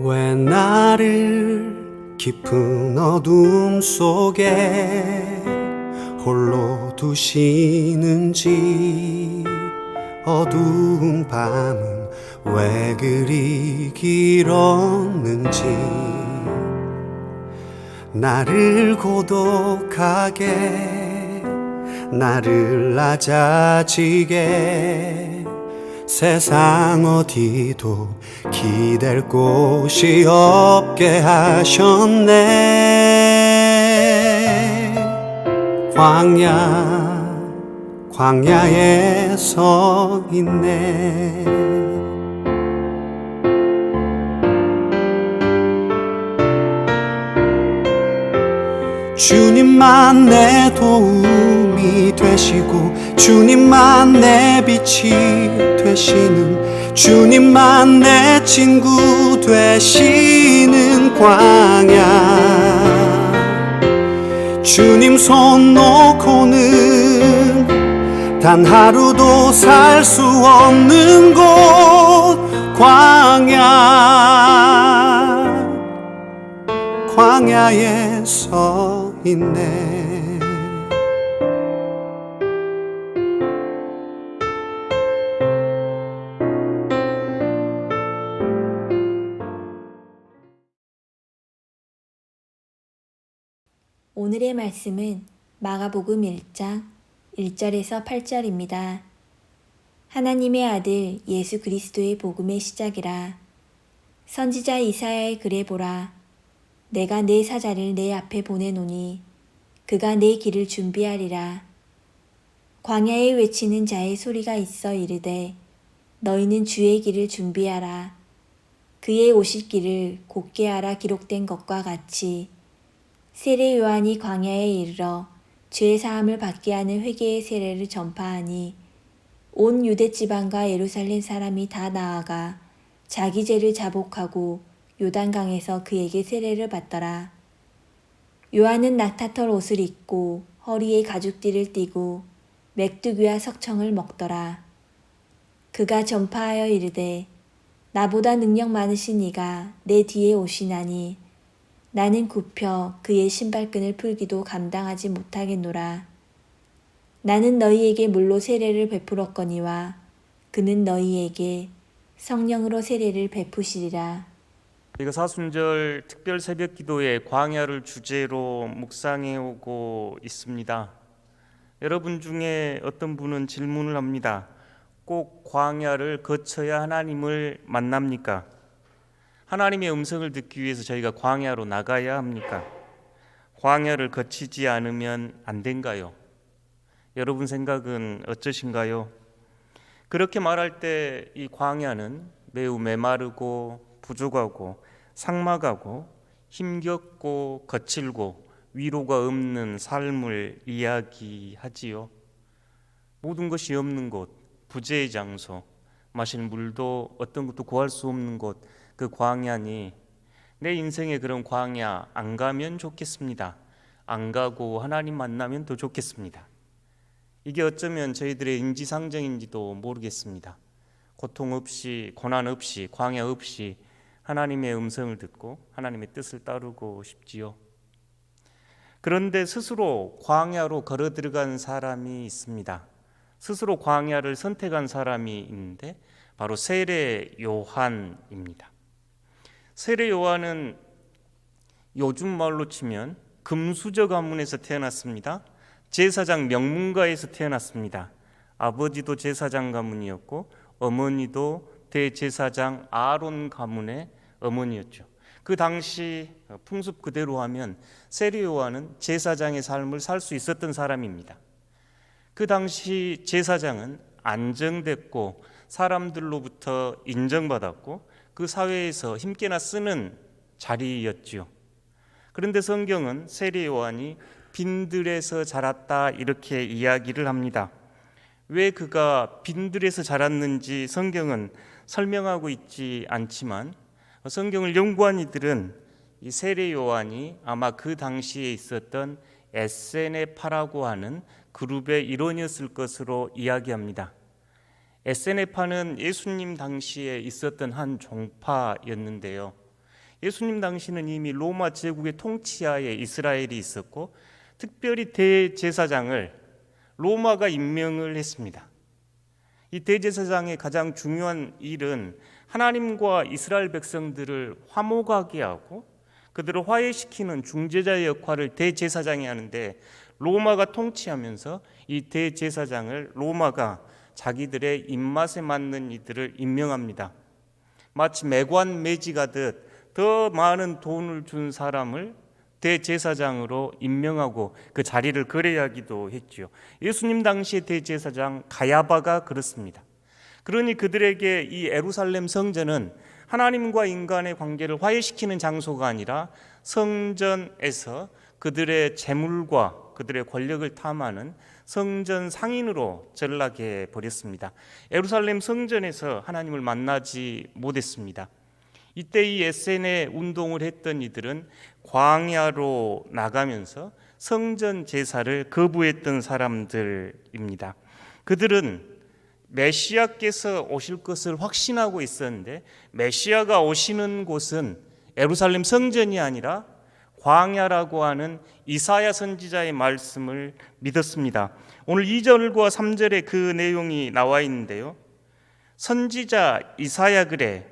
왜 나를 깊은 어둠 속에 홀로 두시는지, 어두운 밤은 왜 그리 길었는지, 나를 고독하게, 나를 낮아지게, 세상 어디도 기댈 곳이 없게 하셨네. 광야에 서 있네. 주님만 내 도움이 되시고, 주님만 내 빛이 되시는, 주님만 내 친구 되시는 광야. 주님 손 놓고는 단 하루도 살 수 없는 곳, 광야에 서 있네. 오늘의 말씀은 마가복음 1장 1절에서 8절입니다. 하나님의 아들 예수 그리스도의 복음의 시작이라. 선지자 이사야의 글에 보라. 내가 내 사자를 내 앞에 보내노니 그가 내 길을 준비하리라. 광야에 외치는 자의 소리가 있어 이르되 너희는 주의 길을 준비하라. 그의 오실 길을 곧게 하라 기록된 것과 같이 세례 요한이 광야에 이르러 죄 사함을 받게 하는 회개의 세례를 전파하니 온 유대 지방과 예루살렘 사람이 다 나아가 자기 죄를 자복하고 요단강에서 그에게 세례를 받더라. 요한은 낙타털 옷을 입고 허리에 가죽띠를 띠고 맥두기와 석청을 먹더라. 그가 전파하여 이르되 나보다 능력 많으신 이가 내 뒤에 오시나니 나는 굽혀 그의 신발끈을 풀기도 감당하지 못하겠노라. 나는 너희에게 물로 세례를 베풀었거니와 그는 너희에게 성령으로 세례를 베푸시리라. 저희가 사순절 특별 새벽 기도에 광야를 주제로 묵상해 오고 있습니다. 여러분 중에 어떤 분은 질문을 합니다. 꼭 광야를 거쳐야 하나님을 만납니까? 하나님의 음성을 듣기 위해서 저희가 광야로 나가야 합니까? 광야를 거치지 않으면 안 된가요? 여러분 생각은 어떠신가요? 그렇게 말할 때 이 광야는 매우 메마르고 부족하고 삭막하고 힘겹고 거칠고 위로가 없는 삶을 이야기하지요. 모든 것이 없는 곳, 부재의 장소, 마실 물도 어떤 것도 구할 수 없는 곳, 그 광야니 내 인생에 그런 광야 안 가면 좋겠습니다. 안 가고 하나님 만나면 더 좋겠습니다. 이게 어쩌면 저희들의 인지상정인지도 모르겠습니다. 고통 없이, 고난 없이, 광야 없이 하나님의 음성을 듣고 하나님의 뜻을 따르고 싶지요. 그런데 스스로 광야로 걸어 들어간 사람이 있습니다. 스스로 광야를 선택한 사람이 있는데 바로 세례 요한입니다. 세례 요한은 요즘 말로 치면 금수저 가문에서 태어났습니다. 제사장 명문가에서 태어났습니다. 아버지도 제사장 가문이었고 어머니도 대제사장 아론 가문의 어머니였죠. 그 당시 풍습 그대로 하면 세례 요한은 제사장의 삶을 살 수 있었던 사람입니다. 그 당시 제사장은 안정됐고 사람들로부터 인정받았고 그 사회에서 힘께나 쓰는 자리였지요. 그런데 성경은 세례 요한이 빈들에서 자랐다 이렇게 이야기를 합니다. 왜 그가 빈들에서 자랐는지 성경은 설명하고 있지 않지만 성경을 연구한 이들은 이 세례 요한이 아마 그 당시에 있었던 에세네파라고 하는 그룹의 일원이었을 것으로 이야기합니다. 에세네파는 예수님 당시에 있었던 한 종파였는데요. 예수님 당시는 이미 로마 제국의 통치하에 이스라엘이 있었고 특별히 대제사장을 로마가 임명을 했습니다. 이 대제사장의 가장 중요한 일은 하나님과 이스라엘 백성들을 화목하게 하고 그들을 화해시키는 중재자의 역할을 대제사장이 하는데, 로마가 통치하면서 이 대제사장을 로마가 자기들의 입맛에 맞는 이들을 임명합니다. 마치 매관 매직하듯 더 많은 돈을 준 사람을 대제사장으로 임명하고 그 자리를 거래하기도 했죠. 예수님 당시의 대제사장 가야바가 그렇습니다. 그러니 그들에게 이 예루살렘 성전은 하나님과 인간의 관계를 화해시키는 장소가 아니라 성전에서 그들의 재물과 그들의 권력을 탐하는 성전 상인으로 전락해 버렸습니다. 예루살렘 성전에서 하나님을 만나지 못했습니다. 이때 이 에세네 운동을 했던 이들은 광야로 나가면서 성전 제사를 거부했던 사람들입니다. 그들은 메시아께서 오실 것을 확신하고 있었는데, 메시아가 오시는 곳은 예루살렘 성전이 아니라 광야라고 하는 이사야 선지자의 말씀을 믿었습니다. 오늘 2절과 3절에 그 내용이 나와 있는데요. 선지자 이사야 그래,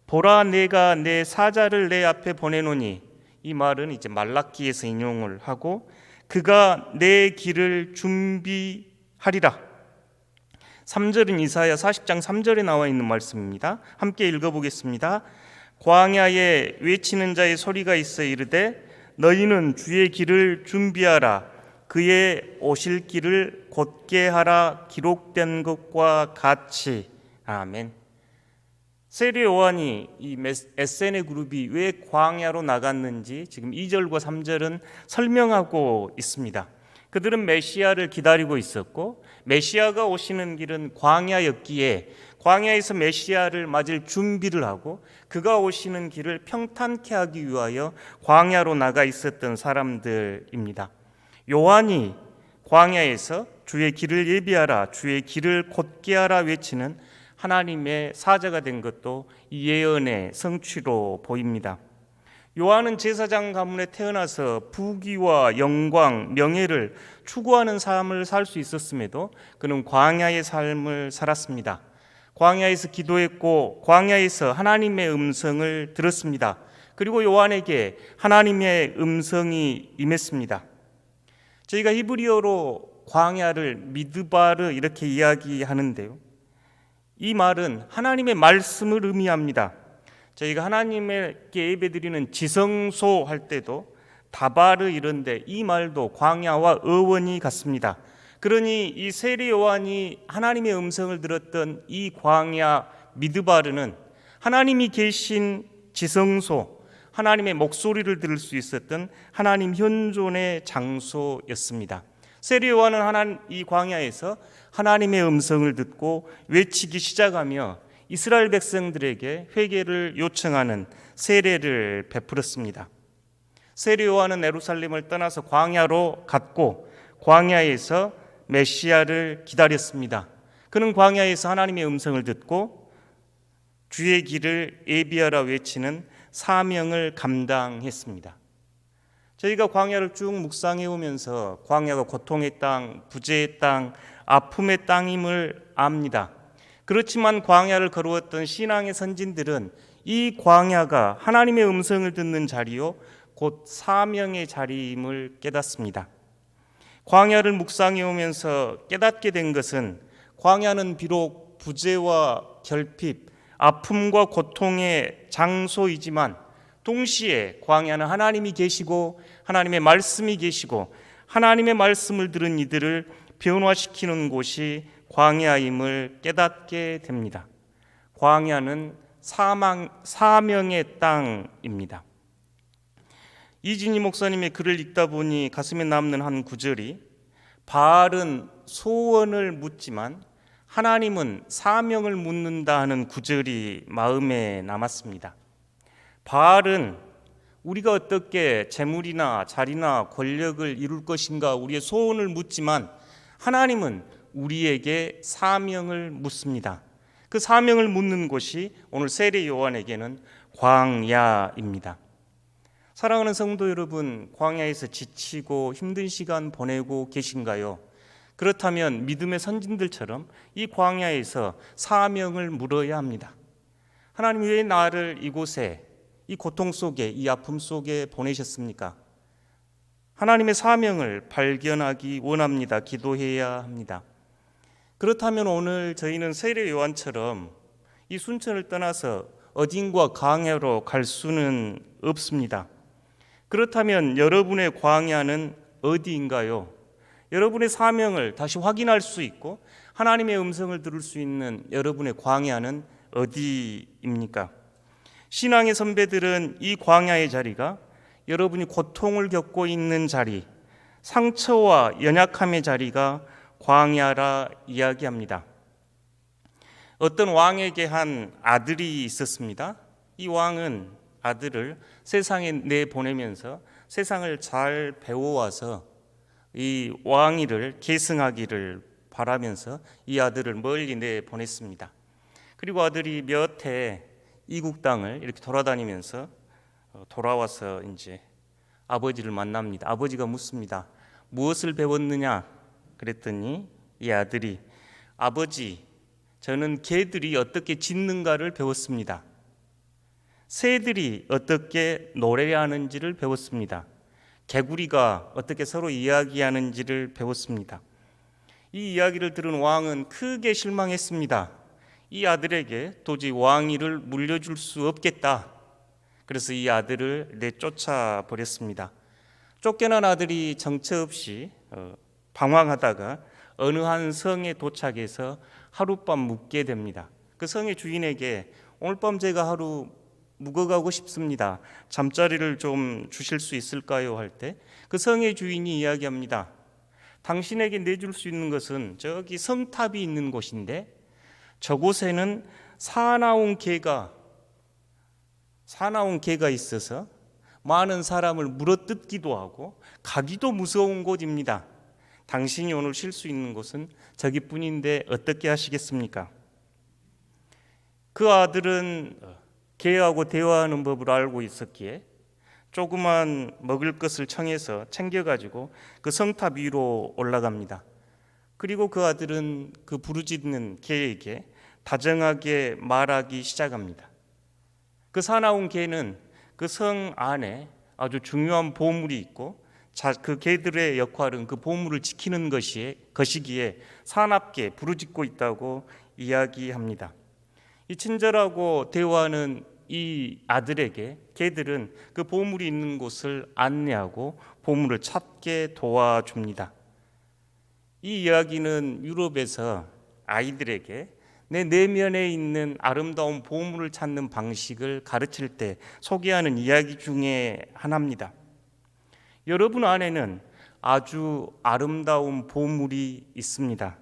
보라 내가 내 사자를 내 앞에 보내노니, 이 말은 이제 말라기에서 인용을 하고, 그가 내 길을 준비하리라. 3절은 이사야 40장 3절에 나와 있는 말씀입니다. 함께 읽어보겠습니다. 광야에 외치는 자의 소리가 있어 이르되, 너희는 주의 길을 준비하라, 그의 오실 길을 곧게 하라, 기록된 것과 같이. 아멘. 세례 요한이 이 에세네 그룹이 왜 광야로 나갔는지 지금 2절과 3절은 설명하고 있습니다. 그들은 메시아를 기다리고 있었고, 메시아가 오시는 길은 광야였기에 광야에서 메시아를 맞을 준비를 하고 그가 오시는 길을 평탄케 하기 위하여 광야로 나가 있었던 사람들입니다. 요한이 광야에서 주의 길을 예비하라, 주의 길을 곧게 하라 외치는 하나님의 사자가 된 것도 이 예언의 성취로 보입니다. 요한은 제사장 가문에 태어나서 부귀와 영광, 명예를 추구하는 삶을 살 수 있었음에도 그는 광야의 삶을 살았습니다. 광야에서 기도했고 광야에서 하나님의 음성을 들었습니다. 그리고 요한에게 하나님의 음성이 임했습니다. 저희가 히브리어로 광야를 미드바르 이렇게 이야기하는데요, 이 말은 하나님의 말씀을 의미합니다. 저희가 하나님께 예배드리는 지성소 할 때도 다바르 이런데 이 말도 광야와 어원이 같습니다. 그러니 이 세례 요한이 하나님의 음성을 들었던 이 광야 미드바르는 하나님이 계신 지성소, 하나님의 목소리를 들을 수 있었던 하나님 현존의 장소였습니다. 세례 요한은 이 광야에서 하나님의 음성을 듣고 외치기 시작하며 이스라엘 백성들에게 회개를 요청하는 세례를 베풀었습니다. 세례 요한은 예루살렘을 떠나서 광야로 갔고 광야에서 메시아를 기다렸습니다. 그는 광야에서 하나님의 음성을 듣고 주의 길을 예비하라 외치는 사명을 감당했습니다. 저희가 광야를 쭉 묵상해 오면서 광야가 고통의 땅, 부재의 땅, 아픔의 땅임을 압니다. 그렇지만 광야를 걸어왔던 신앙의 선진들은 이 광야가 하나님의 음성을 듣는 자리요 곧 사명의 자리임을 깨닫습니다. 광야를 묵상해 오면서 깨닫게 된 것은 광야는 비록 부재와 결핍, 아픔과 고통의 장소이지만 동시에 광야는 하나님이 계시고 하나님의 말씀이 계시고 하나님의 말씀을 들은 이들을 변화시키는 곳이 광야임을 깨닫게 됩니다. 광야는 사명의 땅입니다. 이진희 목사님의 글을 읽다 보니 가슴에 남는 한 구절이, 바알은 소원을 묻지만 하나님은 사명을 묻는다 하는 구절이 마음에 남았습니다. 바알은 우리가 어떻게 재물이나 자리나 권력을 이룰 것인가 우리의 소원을 묻지만 하나님은 우리에게 사명을 묻습니다. 그 사명을 묻는 곳이 오늘 세례 요한에게는 광야입니다. 사랑하는 성도 여러분, 광야에서 지치고 힘든 시간 보내고 계신가요? 그렇다면 믿음의 선진들처럼 이 광야에서 사명을 물어야 합니다. 하나님, 왜 나를 이곳에, 이 고통 속에, 이 아픔 속에 보내셨습니까? 하나님의 사명을 발견하기 원합니다. 기도해야 합니다. 그렇다면 오늘 저희는 세례 요한처럼 이 순천을 떠나서 어딘가 광야로 갈 수는 없습니다. 그렇다면 여러분의 광야는 어디인가요? 여러분의 사명을 다시 확인할 수 있고 하나님의 음성을 들을 수 있는 여러분의 광야는 어디입니까? 신앙의 선배들은 이 광야의 자리가 여러분이 고통을 겪고 있는 자리, 상처와 연약함의 자리가 광야라 이야기합니다. 어떤 왕에게 한 아들이 있었습니다. 이 왕은 아들을 세상에 내보내면서 세상을 잘 배워와서 이 왕위를 계승하기를 바라면서 이 아들을 멀리 내보냈습니다. 그리고 아들이 몇 해 이국 땅을 이렇게 돌아다니면서 돌아와서 이제 아버지를 만납니다. 아버지가 묻습니다. 무엇을 배웠느냐? 그랬더니 이 아들이, 아버지, 저는 개들이 어떻게 짖는가를 배웠습니다. 새들이 어떻게 노래하는지를 배웠습니다. 개구리가 어떻게 서로 이야기하는지를 배웠습니다. 이 이야기를 들은 왕은 크게 실망했습니다. 이 아들에게 도저히 왕위를 물려줄 수 없겠다. 그래서 이 아들을 내쫓아 버렸습니다. 쫓겨난 아들이 정처 없이 방황하다가 어느 한 성에 도착해서 하룻밤 묵게 됩니다. 그 성의 주인에게 오늘 밤 제가 하루 묵어가고 싶습니다. 잠자리를 좀 주실 수 있을까요? 할 때 그 성의 주인이 이야기합니다. 당신에게 내줄 수 있는 것은 저기 성탑이 있는 곳인데 저곳에는 사나운 개가 있어서 많은 사람을 물어뜯기도 하고 가기도 무서운 곳입니다. 당신이 오늘 쉴 수 있는 곳은 저기뿐인데 어떻게 하시겠습니까? 그 아들은 개하고 대화하는 법을 알고 있었기에 조그만 먹을 것을 청해서 챙겨가지고 그 성탑 위로 올라갑니다. 그리고 그 아들은 그 부르짖는 개에게 다정하게 말하기 시작합니다. 그 사나운 개는 그 성 안에 아주 중요한 보물이 있고 그 개들의 역할은 그 보물을 지키는 것이기에 사납게 부르짖고 있다고 이야기합니다. 이 친절하고 대화하는 이 아들에게 개들은 그 보물이 있는 곳을 안내하고 보물을 찾게 도와줍니다. 이 이야기는 유럽에서 아이들에게 내 내면에 있는 아름다운 보물을 찾는 방식을 가르칠 때 소개하는 이야기 중에 하나입니다. 여러분 안에는 아주 아름다운 보물이 있습니다.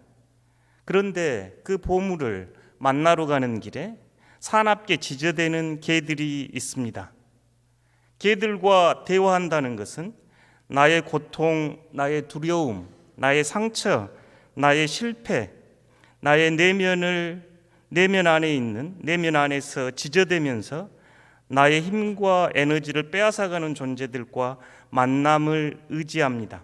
그런데 그 보물을 만나러 가는 길에 사납게 지저대는 개들이 있습니다. 개들과 대화한다는 것은 나의 고통, 나의 두려움, 나의 상처, 나의 실패, 나의 내면 안에서 지저대면서 나의 힘과 에너지를 빼앗아가는 존재들과 만남을 의지합니다.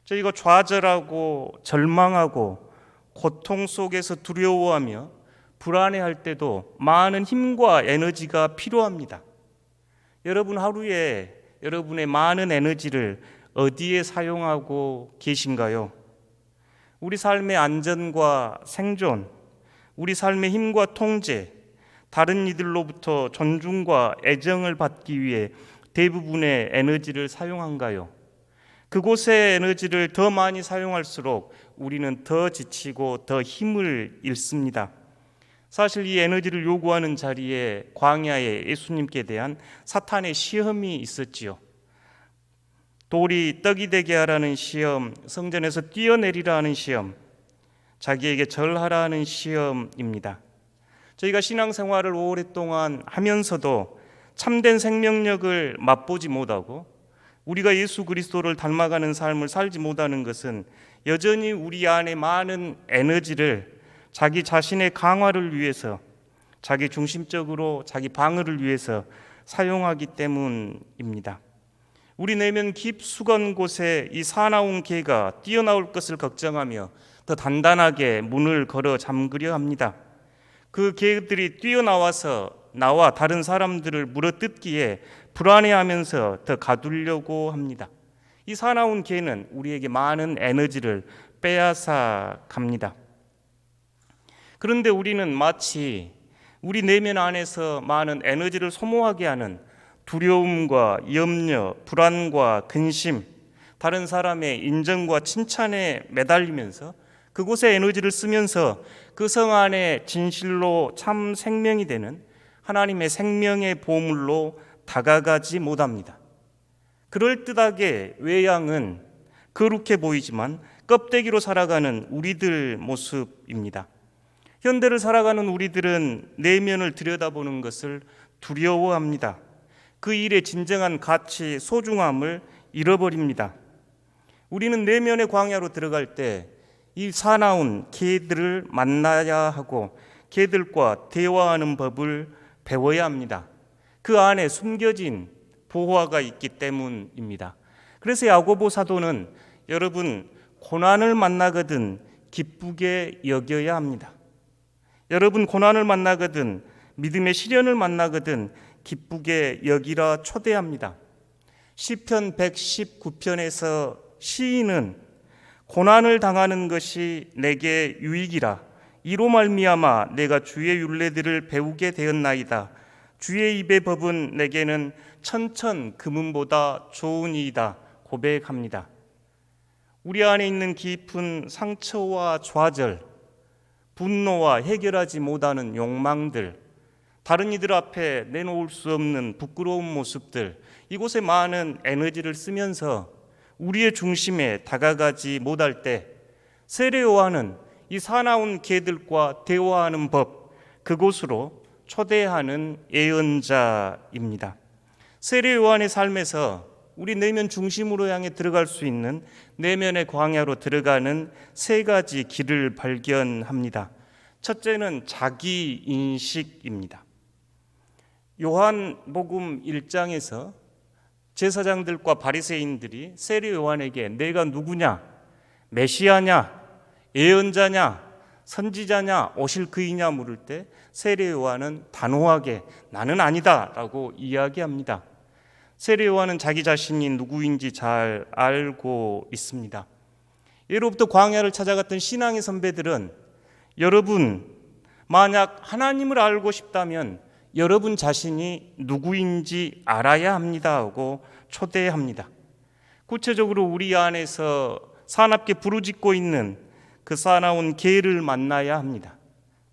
저희가 좌절하고 절망하고 고통 속에서 두려워하며 불안해할 때도 많은 힘과 에너지가 필요합니다. 여러분 하루에 여러분의 많은 에너지를 어디에 사용하고 계신가요? 우리 삶의 안전과 생존, 우리 삶의 힘과 통제, 다른 이들로부터 존중과 애정을 받기 위해 대부분의 에너지를 사용한가요? 그곳의 에너지를 더 많이 사용할수록 우리는 더 지치고 더 힘을 잃습니다. 사실 이 에너지를 요구하는 자리에 광야에 예수님께 대한 사탄의 시험이 있었지요. 돌이 떡이 되게 하라는 시험, 성전에서 뛰어내리라 하는 시험, 자기에게 절하라 하는 시험입니다. 저희가 신앙생활을 오랫동안 하면서도 참된 생명력을 맛보지 못하고 우리가 예수 그리스도를 닮아가는 삶을 살지 못하는 것은 여전히 우리 안에 많은 에너지를 자기 자신의 강화를 위해서 자기 중심적으로 자기 방어를 위해서 사용하기 때문입니다. 우리 내면 깊숙한 곳에 이 사나운 개가 뛰어나올 것을 걱정하며 더 단단하게 문을 걸어 잠그려 합니다. 그 개들이 뛰어나와서 나와 다른 사람들을 물어뜯기에 불안해하면서 더 가두려고 합니다. 이 사나운 개는 우리에게 많은 에너지를 빼앗아 갑니다. 그런데 우리는 마치 우리 내면 안에서 많은 에너지를 소모하게 하는 두려움과 염려, 불안과 근심, 다른 사람의 인정과 칭찬에 매달리면서 그곳에 에너지를 쓰면서 그 성 안에 진실로 참 생명이 되는 하나님의 생명의 보물로 다가가지 못합니다. 그럴듯하게 외양은 거룩해 보이지만 껍데기로 살아가는 우리들 모습입니다. 현대를 살아가는 우리들은 내면을 들여다보는 것을 두려워합니다. 그 일의 진정한 가치, 소중함을 잃어버립니다. 우리는 내면의 광야로 들어갈 때 이 사나운 개들을 만나야 하고 개들과 대화하는 법을 배워야 합니다. 그 안에 숨겨진 보화가 있기 때문입니다. 그래서 야고보 사도는 여러분 고난을 만나거든 기쁘게 여겨야 합니다. 여러분 고난을 만나거든 믿음의 시련을 만나거든 기쁘게 여기라 초대합니다. 시편 119편에서 시인은 고난을 당하는 것이 내게 유익이라 이로 말미암아 내가 주의 율례들을 배우게 되었나이다. 주의 입의 법은 내게는 천천 금은보다 좋으니이다 고백합니다. 우리 안에 있는 깊은 상처와 좌절, 분노와 해결하지 못하는 욕망들, 다른 이들 앞에 내놓을 수 없는 부끄러운 모습들, 이곳에 많은 에너지를 쓰면서 우리의 중심에 다가가지 못할 때 세례 요한은 이 사나운 개들과 대화하는 법, 그곳으로 초대하는 예언자입니다. 세례 요한의 삶에서 우리 내면 중심으로 향해 들어갈 수 있는 내면의 광야로 들어가는 세 가지 길을 발견합니다. 첫째는 자기 인식입니다. 요한복음 1장에서 제사장들과 바리새인들이 세례 요한에게 내가 누구냐, 메시아냐, 예언자냐, 선지자냐, 오실 그이냐 물을 때 세례 요한은 단호하게 나는 아니다라고 이야기합니다. 세례 요한은 자기 자신이 누구인지 잘 알고 있습니다. 예로부터 광야를 찾아갔던 신앙의 선배들은 여러분 만약 하나님을 알고 싶다면 여러분 자신이 누구인지 알아야 합니다 하고 초대합니다. 구체적으로 우리 안에서 사납게 부르짖고 있는 그 사나운 개를 만나야 합니다.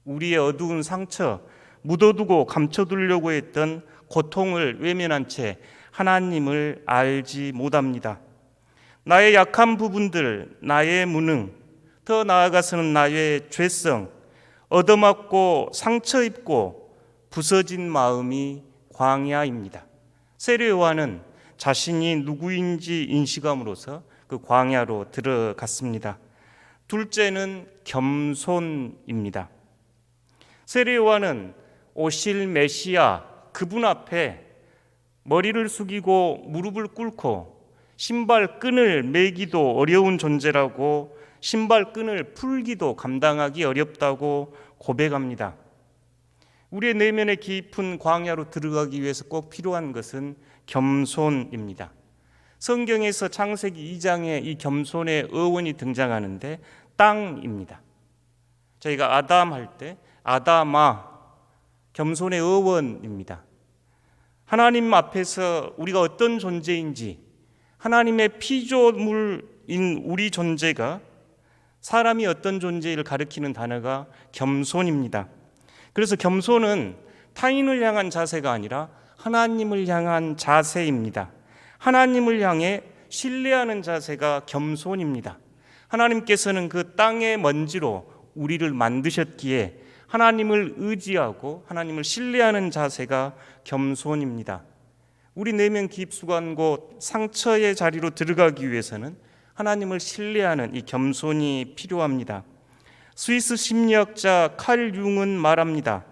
우리의 어두운 상처, 묻어두고 감춰두려고 했던 고통을 외면한 채 하나님을 알지 못합니다. 나의 약한 부분들, 나의 무능, 더 나아가서는 나의 죄성, 얻어맞고 상처 입고 부서진 마음이 광야입니다. 세례 요한은 자신이 누구인지 인식함으로써 그 광야로 들어갔습니다. 둘째는 겸손입니다. 세례 요한은 오실 메시아 그분 앞에 머리를 숙이고 무릎을 꿇고 신발끈을 매기도 어려운 존재라고 신발끈을 풀기도 감당하기 어렵다고 고백합니다. 우리의 내면의 깊은 광야로 들어가기 위해서 꼭 필요한 것은 겸손입니다. 성경에서 창세기 2장에 이 겸손의 어원이 등장하는데 땅입니다. 저희가 아담 할 때 아담아 겸손의 어원입니다. 하나님 앞에서 우리가 어떤 존재인지 하나님의 피조물인 우리 존재가 사람이 어떤 존재를 가리키는 단어가 겸손입니다. 그래서 겸손은 타인을 향한 자세가 아니라 하나님을 향한 자세입니다. 하나님을 향해 신뢰하는 자세가 겸손입니다. 하나님께서는 그 땅의 먼지로 우리를 만드셨기에 하나님을 의지하고 하나님을 신뢰하는 자세가 겸손입니다. 우리 내면 깊숙한 곳 상처의 자리로 들어가기 위해서는 하나님을 신뢰하는 이 겸손이 필요합니다. 스위스 심리학자 칼 융은 말합니다.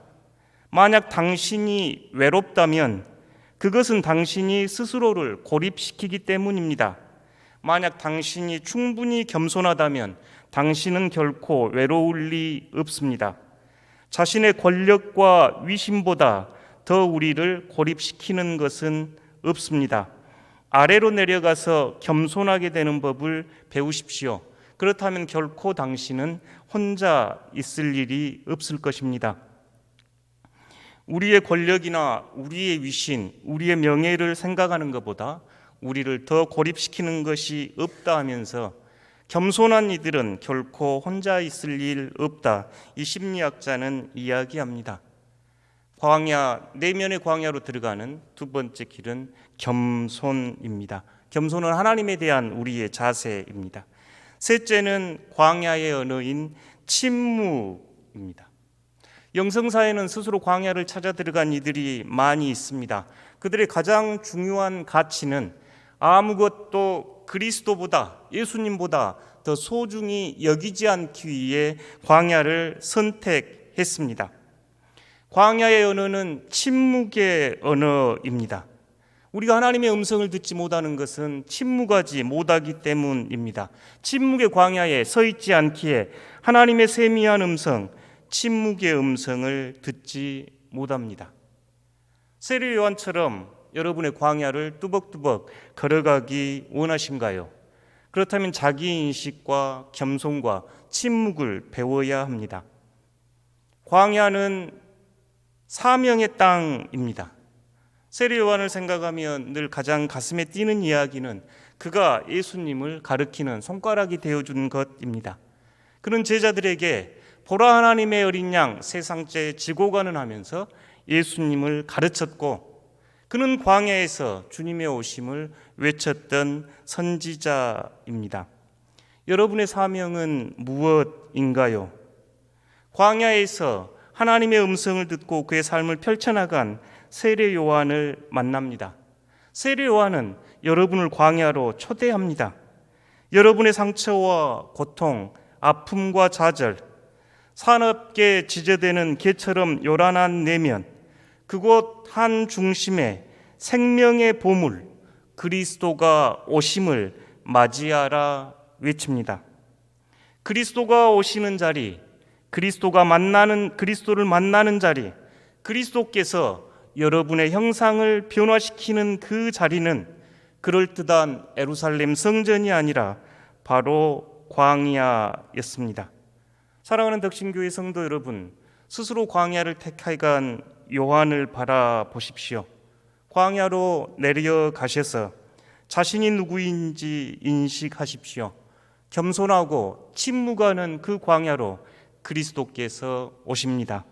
만약 당신이 외롭다면 그것은 당신이 스스로를 고립시키기 때문입니다. 만약 당신이 충분히 겸손하다면 당신은 결코 외로울 리 없습니다. 자신의 권력과 위신보다 더 우리를 고립시키는 것은 없습니다. 아래로 내려가서 겸손하게 되는 법을 배우십시오. 그렇다면 결코 당신은 혼자 있을 일이 없을 것입니다. 우리의 권력이나 우리의 위신, 우리의 명예를 생각하는 것보다 우리를 더 고립시키는 것이 없다 하면서 겸손한 이들은 결코 혼자 있을 일 없다. 이 심리학자는 이야기합니다. 광야, 내면의 광야로 들어가는 두 번째 길은 겸손입니다. 겸손은 하나님에 대한 우리의 자세입니다. 셋째는 광야의 언어인 침묵입니다. 영성사에는 스스로 광야를 찾아 들어간 이들이 많이 있습니다. 그들의 가장 중요한 가치는 아무것도 그리스도보다, 예수님보다 더 소중히 여기지 않기 위해 광야를 선택했습니다. 광야의 언어는 침묵의 언어입니다. 우리가 하나님의 음성을 듣지 못하는 것은 침묵하지 못하기 때문입니다. 침묵의 광야에 서 있지 않기에 하나님의 세미한 음성, 침묵의 음성을 듣지 못합니다. 세례 요한처럼 여러분의 광야를 뚜벅뚜벅 걸어가기 원하신가요? 그렇다면 자기인식과 겸손과 침묵을 배워야 합니다. 광야는 사명의 땅입니다. 세례 요한을 생각하면 늘 가장 가슴에 뛰는 이야기는 그가 예수님을 가리키는 손가락이 되어준 것입니다. 그는 제자들에게 보라 하나님의 어린 양 세상째 지고 가는 하면서 예수님을 가르쳤고, 그는 광야에서 주님의 오심을 외쳤던 선지자입니다. 여러분의 사명은 무엇인가요? 광야에서 하나님의 음성을 듣고 그의 삶을 펼쳐나간 세례 요한을 만납니다. 세례 요한은 여러분을 광야로 초대합니다. 여러분의 상처와 고통, 아픔과 좌절, 산업계 지저대는 개처럼 요란한 내면, 그곳 한 중심에 생명의 보물 그리스도가 오심을 맞이하라 외칩니다. 그리스도가 오시는 자리, 그리스도를 만나는 자리, 그리스도께서 여러분의 형상을 변화시키는 그 자리는 그럴듯한 예루살렘 성전이 아니라 바로 광야였습니다. 사랑하는 덕신교회 성도 여러분, 스스로 광야를 택해간 요한을 바라보십시오. 광야로 내려가셔서 자신이 누구인지 인식하십시오. 겸손하고 침묵하는 그 광야로 그리스도께서 오십니다.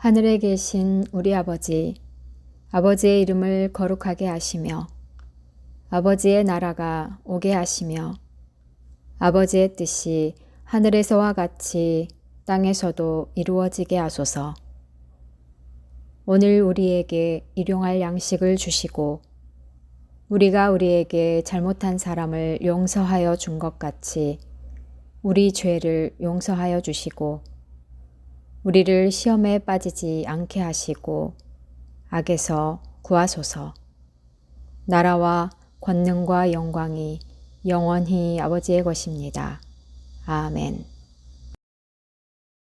하늘에 계신 우리 아버지, 아버지의 이름을 거룩하게 하시며 아버지의 나라가 오게 하시며 아버지의 뜻이 하늘에서와 같이 땅에서도 이루어지게 하소서. 오늘 우리에게 일용할 양식을 주시고 우리가 우리에게 잘못한 사람을 용서하여 준 것 같이 우리 죄를 용서하여 주시고 우리를 시험에 빠지지 않게 하시고 악에서 구하소서. 나라와 권능과 영광이 영원히 아버지의 것입니다. 아멘.